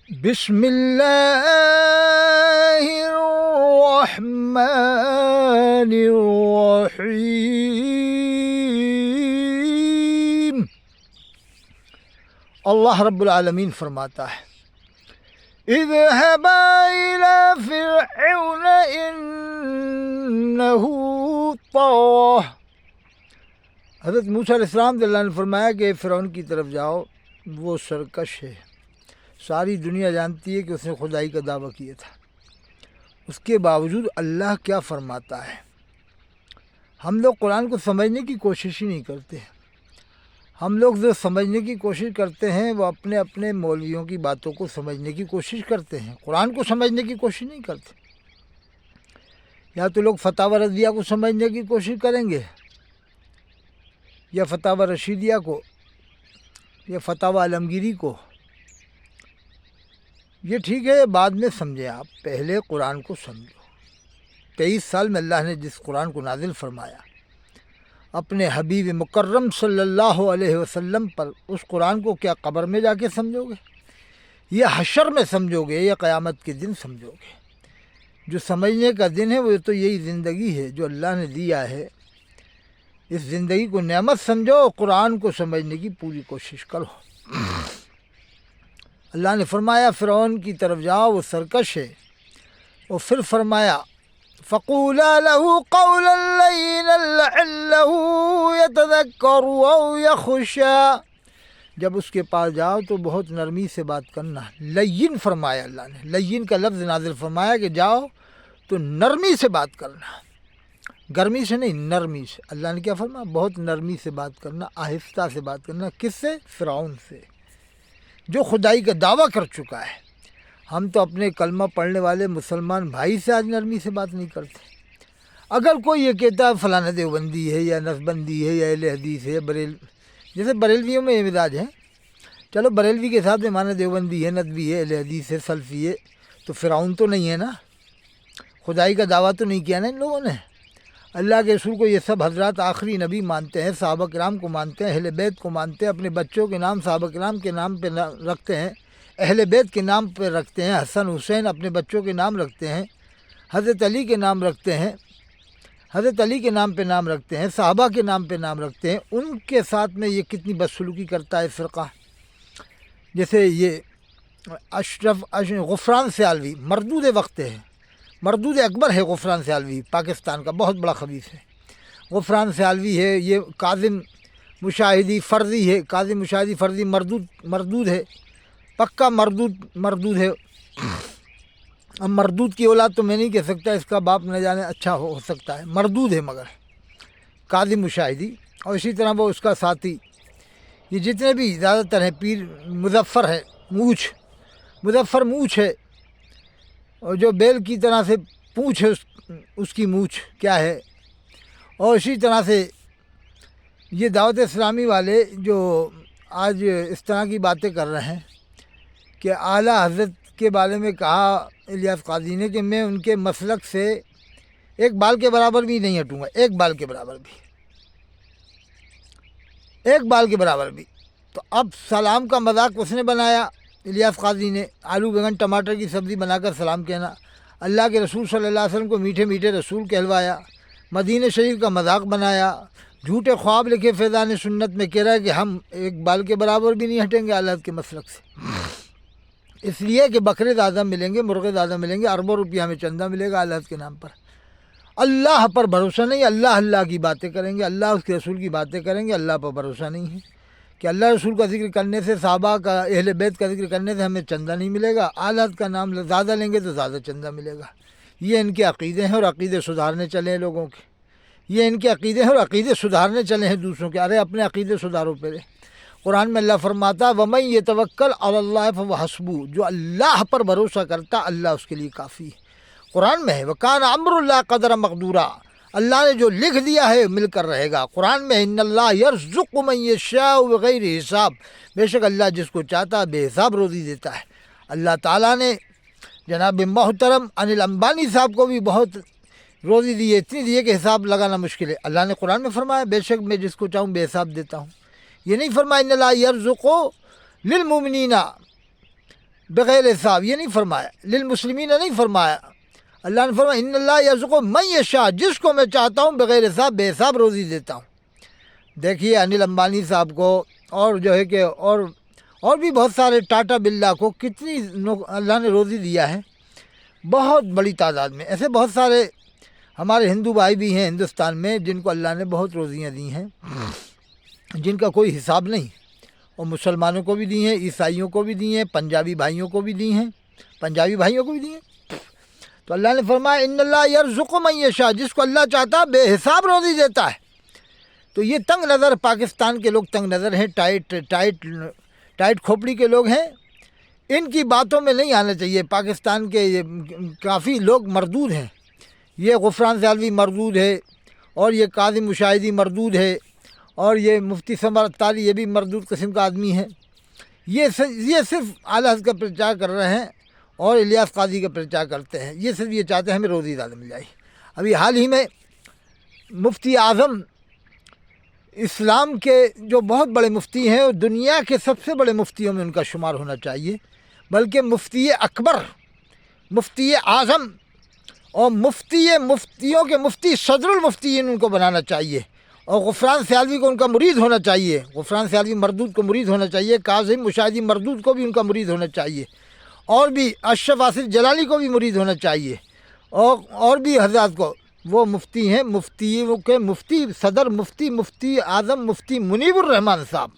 بسم اللہ الرحمن الرحیم۔ اللہ رب العالمین فرماتا ہے اذهبا إلى فرعون إنه طغى۔ حضرت موسیٰ علیہ السلام اللہ نے فرمایا کہ فرعون کی طرف جاؤ، وہ سرکش ہے۔ ساری دنیا جانتی ہے کہ اس نے خدائی کا دعویٰ کیا تھا، اس کے باوجود اللہ کیا فرماتا ہے۔ ہم لوگ قرآن کو سمجھنے کی کوشش ہی نہیں کرتے۔ ہم لوگ جو سمجھنے کی کوشش کرتے ہیں وہ اپنے اپنے مولویوں کی باتوں کو سمجھنے کی کوشش کرتے ہیں، قرآن کو سمجھنے کی کوشش نہیں کرتے۔ یا تو لوگ فتاوی رضیہ کو سمجھنے کی کوشش کریں گے، یا فتاوی رشیدیہ کو، یا فتاوی عالمگیری کو۔ یہ ٹھیک ہے، بعد میں سمجھیں، آپ پہلے قرآن کو سمجھو۔ 23 سال میں اللہ نے جس قرآن کو نازل فرمایا اپنے حبیب مکرم صلی اللہ علیہ وسلم پر، اس قرآن کو کیا قبر میں جا کے سمجھو گے، یا حشر میں سمجھو گے، یا قیامت کے دن سمجھو گے؟ جو سمجھنے کا دن ہے وہ تو یہی زندگی ہے جو اللہ نے دیا ہے۔ اس زندگی کو نعمت سمجھو، قرآن کو سمجھنے کی پوری کوشش کرو۔ اللہ نے فرمایا فرعون کی طرف جاؤ، وہ سرکش ہے، اور پھر فرمایا فَقُولَا لَهُ قَوْلًا لَيِّنًا لَعَلَّهُ يَتَذَكَّرُ أَوْ يَخْشَىٰ۔ جب اس کے پاس جاؤ تو بہت نرمی سے بات کرنا۔ لین فرمایا اللہ نے، لین کا لفظ نازل فرمایا کہ جاؤ تو نرمی سے بات کرنا، گرمی سے نہیں، نرمی سے۔ اللہ نے کیا فرمایا؟ بہت نرمی سے بات کرنا، آہستہ سے بات کرنا۔ کس سے؟ فرعون سے، جو خدائی کا دعویٰ کر چکا ہے۔ ہم تو اپنے کلمہ پڑھنے والے مسلمان بھائی سے آج نرمی سے بات نہیں کرتے۔ اگر کوئی یہ کہتا ہے فلانا دیوبندی ہے یا نسبندی ہے یا اہل حدیث ہے، جیسے بریلویوں میں یہ مزاج ہے، چلو بریلوی کے ساتھ میں مانا دیوبندی ہے، ندوی ہے، اہل حدیث ہے، سلفی ہے، تو فرعون تو نہیں ہے نا، خدائی کا دعویٰ تو نہیں کیا نا ان لوگوں نے۔ اللہ کے رسول کو یہ سب حضرات آخری نبی مانتے ہیں، صحابہ کرام کو مانتے ہیں، اہل بیت کو مانتے ہیں، اپنے بچوں کے نام صحابہ کرام کے نام پہ رکھتے ہیں، اہل بیت کے نام پہ رکھتے ہیں، حسن حسین اپنے بچوں کے نام رکھتے ہیں، حضرت علی کے نام رکھتے ہیں، حضرت علی کے نام پہ نام رکھتے ہیں، صحابہ کے نام پہ نام رکھتے ہیں۔ ان کے ساتھ میں یہ کتنی بدسلوکی کرتا ہے فرقہ۔ جیسے یہ غفران سیالوی مردود وقت ہے، مردود اکبر ہے غفران سیالوی، پاکستان کا بہت بڑا خبیث ہے غفران سیالوی ہے۔ یہ کاظم مشاہدی فرضی ہے، کاظم مشاہدی فرضی مردود ہے، پکا مردود ہے۔ اب مردود کی اولاد تو میں نہیں کہہ سکتا، اس کا باپ نہ جانے، اچھا ہو سکتا ہے، مردود ہے مگر کاظم مشاہدی، اور اسی طرح وہ اس کا ساتھی، یہ جتنے بھی زیادہ تر ہیں، پیر مظفر ہے، مظفر مونچھ ہے، اور جو بیل کی طرح سے پونچھ ہے اس کی مونچھ کیا ہے۔ اور اسی طرح سے یہ دعوت اسلامی والے جو آج اس طرح کی باتیں کر رہے ہیں کہ اعلیٰ حضرت کے بارے میں کہا الیاس قاضی نے کہ میں ان کے مسلک سے ایک بال کے برابر بھی نہیں ہٹوں گا، ایک بال کے برابر بھی۔ تو اب سلام کا مذاق اس نے بنایا، الیاس قاضی نے، آلو بیگن ٹماٹر کی سبزی بنا کر سلام کہنا، اللہ کے رسول صلی اللہ علیہ وسلم کو میٹھے میٹھے رسول کہلوایا، مدینہ شریف کا مذاق بنایا، جھوٹے خواب لکھے فیضان سنت میں، کہہ رہا ہے کہ ہم ایک بال کے برابر بھی نہیں ہٹیں گے اللہ کے مسلک سے، اس لیے کہ بکرے زیادہ ملیں گے، مرغے زیادہ ملیں گے، اربوں روپیہ ہمیں چندہ ملے گا اللہ کے نام پر۔ اللہ پر بھروسہ نہیں، اللہ کی باتیں کریں گے، اللہ اس کے رسول کی باتیں کریں گے، اللہ پر بھروسہ نہیں ہے کہ اللہ رسول کا ذکر کرنے سے، صحابہ کا، اہل بیت کا ذکر کرنے سے ہمیں چندہ نہیں ملے گا، اللہ کا نام زیادہ لیں گے تو زیادہ چندہ ملے گا۔ یہ ان کے عقیدے ہیں، اور عقیدے سدھارنے چلے ہیں لوگوں کے، یہ ان کے عقیدے ہیں اور عقیدے سدھارنے چلے ہیں دوسروں کے۔ ارے اپنے عقیدے سدھارو پہلے۔ قرآن میں اللہ فرماتا وَمَن يَتَوَكَّلْ عَلَى اللَّهِ فَهُوَ حَسْبُهُ، جو اللہ پر بھروسہ کرتا اللہ اس کے لیے کافی ہے۔ قرآن میں ہے وَكَانَ أَمْرُ اللَّهِ قَدْرًا مَقْدُورًا، اللہ نے جو لکھ دیا ہے مل کر رہے گا۔ قرآن میں إِنَّ اللَّهَ يَرْزُقُ مَن يَشَاءُ بِغَيْرِ حساب، بے شک اللہ جس کو چاہتا بے حساب روزی دیتا ہے۔ اللہ تعالیٰ نے جناب محترم انل امبانی صاحب کو بھی بہت روزی دی ہے، اتنی دی ہے کہ حساب لگانا مشکل ہے۔ اللہ نے قرآن میں فرمایا بے شک میں جس کو چاہوں بے حساب دیتا ہوں۔ یہ نہیں فرمایا ان اللہ یرزق للمؤمنین بغیر حساب یہ نہیں فرمایا، للمسلمین نہیں فرمایا، اللہ نے فرمایا ان اللہ یرزق من یشاء، جس کو میں چاہتا ہوں بغیر حساب بے حساب روزی دیتا ہوں۔ دیکھیے انل امبانی صاحب کو اور جو ہے کہ اور بھی بہت سارے ٹاٹا برلا کو کتنی اللہ نے روزی دیا ہے، بہت بڑی تعداد میں۔ ایسے بہت سارے ہمارے ہندو بھائی بھی ہیں ہندوستان میں جن کو اللہ نے بہت روزیاں دی ہیں، جن کا کوئی حساب نہیں، اور مسلمانوں کو بھی دی ہیں، عیسائیوں کو بھی دی ہیں، پنجابی بھائیوں کو بھی دی ہیں، تو اللہ نے فرمایا ان اللہ یرزق من یشاء، جس کو اللہ چاہتا بے حساب روزی دیتا ہے۔ تو یہ تنگ نظر پاکستان کے لوگ تنگ نظر ہیں، ٹائٹ کھوپڑی کے لوگ ہیں، ان کی باتوں میں نہیں آنا چاہیے۔ پاکستان کے کافی لوگ مردود ہیں، یہ غفران سیالوی مردود ہے، اور یہ کاظم مشاہدی مردود ہے، اور یہ مفتی سمر اتاری یہ بھی مردود قسم کا آدمی ہے۔ یہ صرف اعلیٰ حضرت کا پرچار کر رہے ہیں اور الیاس قاضی کا پرچار کرتے ہیں، یہ صرف یہ چاہتے ہیں ہمیں روزی زیادہ مل جائے۔ ابھی حال ہی میں مفتی اعظم اسلام کے جو بہت بڑے مفتی ہیں، اور دنیا کے سب سے بڑے مفتیوں میں ان کا شمار ہونا چاہیے، بلکہ مفتی اکبر، مفتی اعظم اور مفتیوں کے مفتی صدر المفتیین ان کو بنانا چاہیے، اور غفران سیالوی کو ان کا مرید ہونا چاہیے، غفران سیالوی مردود کو مرید ہونا چاہیے، کاظم مشاہدی مردود کو بھی ان کا مرید ہونا چاہیے، اور بھی اشرف آصف جلالی کو بھی مرید ہونا چاہیے، اور بھی حضرات کو۔ وہ مفتی ہیں، مفتیوں کے مفتی، صدر مفتی، مفتی اعظم مفتی منیب الرحمان صاحب،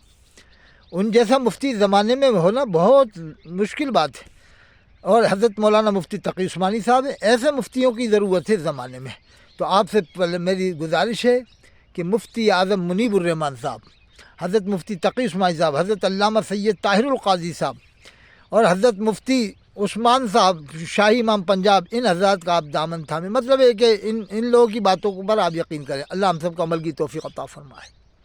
ان جیسا مفتی زمانے میں ہونا بہت مشکل بات ہے، اور حضرت مولانا مفتی تقی عثمانی صاحب ہیں، ایسے مفتیوں کی ضرورت ہے زمانے میں۔ تو آپ سے پہلے میری گزارش ہے کہ مفتی اعظم منیب الرحمان صاحب، حضرت مفتی تقی عثمانی صاحب، حضرت علامہ سید طاہر القاضی صاحب، اور حضرت مفتی عثمان صاحب شاہی امام پنجاب، ان حضرات کا آپ دامن تھامیں۔ مطلب ہے کہ ان لوگوں کی باتوں پر آپ یقین کریں۔ اللہ ہم سب کو عمل کی توفیق عطا فرمائے۔